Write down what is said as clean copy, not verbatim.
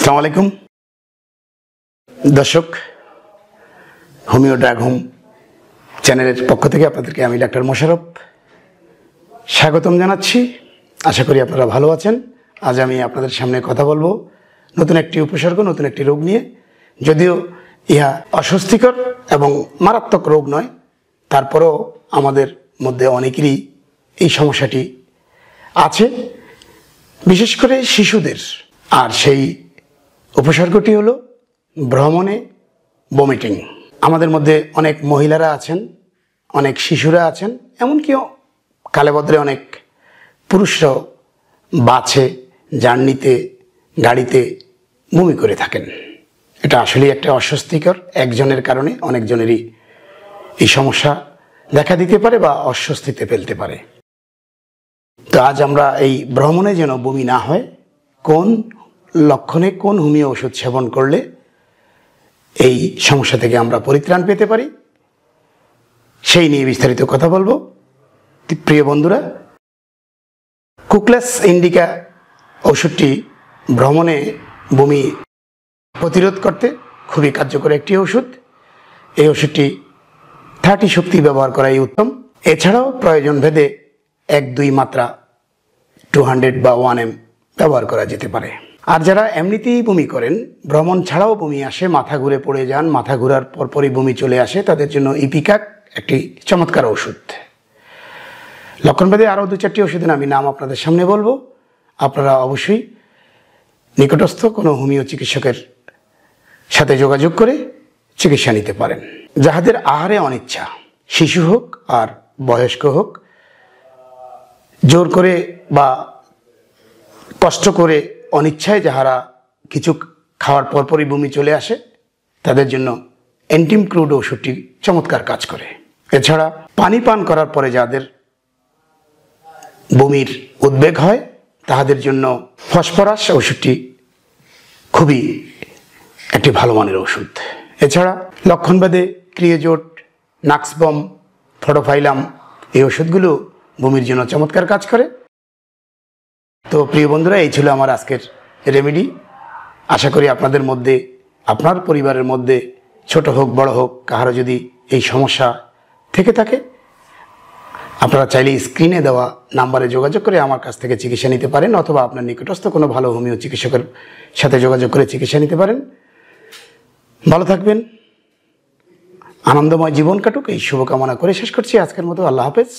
আসসালামু আলাইকুম দর্শক, হোমিও ড্রাগ হোম চ্যানেলের পক্ষ থেকে আপনাদেরকে আমি ডাক্তার মোশাররফ স্বাগতম জানাচ্ছি। আশা করি আপনারা ভালো আছেন। আজ আমি আপনাদের সামনে কথা বলবো নতুন একটি উপসর্গ, নতুন একটি রোগ নিয়ে। যদিও ইহা অস্বস্তিকর এবং মারাত্মক রোগ নয়, তারপরেও আমাদের মধ্যে অনেকেরই এই সমস্যাটি আছে, বিশেষ করে শিশুদের। আর সেই উপসর্গটি হলো ভ্রমণে বমিটিং। আমাদের মধ্যে অনেক মহিলারা আছেন, অনেক শিশুরা আছেন, এমনকি কালেবদ্রে অনেক পুরুষরাও বাসে, জার্নিতে, গাড়িতে বমি করে থাকেন। এটা আসলেই একটা অস্বস্তিকর। একজনের কারণে অনেকজনেরই এই সমস্যা দেখা দিতে পারে বা অস্বস্তিতে ফেলতে পারে। তো আজ আমরা এই ভ্রমণে যেন বমি না হয়, কোন লক্ষণে কোন হোমিও ওষুধ সেবন করলে এই সমস্যা থেকে আমরা পরিত্রাণ পেতে পারি, সেই নিয়ে বিস্তারিত কথা বলবো। প্রিয় বন্ধুরা, কুকলেস ইন্ডিকা ওষুধটি ভ্রমণে বমি প্রতিরোধ করতে খুবই কার্যকর একটি ওষুধ। এই ওষুধটি 30 শক্তি ব্যবহার করাই উত্তম। এছাড়াও প্রয়োজন ভেদে 1-2 মাত্রা 200 বা 1 ml ব্যবহার করা যেতে পারে। আর যারা এমনিতেই বমি করেন, ভ্রমণ ছাড়াও বমি আসে, মাথা ঘুরে পড়ে যান, মাথা ঘোরার পরপরই বমি চলে আসে, তাদের জন্য ইপিকাক একটি চমৎকার ওষুধ। লক্ষণভেদে আরও 2-4টি ওষুধের আমি নাম আপনাদের সামনে বলবো। আপনারা অবশ্যই নিকটস্থ কোনো হোমিও চিকিৎসকের সাথে যোগাযোগ করে চিকিৎসা নিতে পারেন। যাহাদের আহারে অনিচ্ছা, শিশু হোক আর বয়স্ক হোক, জোর করে বা কষ্ট করে অনিচ্ছায় যাহারা কিছু খাওয়ার পরপরই বমি চলে আসে, তাদের জন্য এন্টিম ক্রুড ওষুধটি চমৎকার কাজ করে। এছাড়া পানি পান করার পরে যাদের বমির উদ্বেগ হয়, তাহাদের জন্য ফসফরাস ওষুধটি খুবই একটি ভালো মানের ওষুধ। এছাড়া লক্ষণভেদে ক্রিয়েজোট, নাক্সবম, ফটোফাইলাম এই ওষুধগুলো বমির জন্য চমৎকার কাজ করে। তো প্রিয় বন্ধুরা, এই ছিল আমার আজকের রেমেডি। আশা করি আপনাদের মধ্যে, আপনার পরিবারের মধ্যে, ছোট হোক বড় হোক, কাহারও যদি এই সমস্যা থেকে থাকে, আপনারা চাইলে স্ক্রিনে দেওয়া নাম্বারে যোগাযোগ করে আমার কাছ থেকে চিকিৎসা নিতে পারেন, অথবা আপনার নিকটস্থ কোনো ভালো হোমিও চিকিৎসকের সাথে যোগাযোগ করে চিকিৎসা নিতে পারেন। ভালো থাকবেন, আনন্দময় জীবন কাটুক, এই শুভকামনা করে শেষ করছি আজকের মতো। আল্লাহ হাফেজ।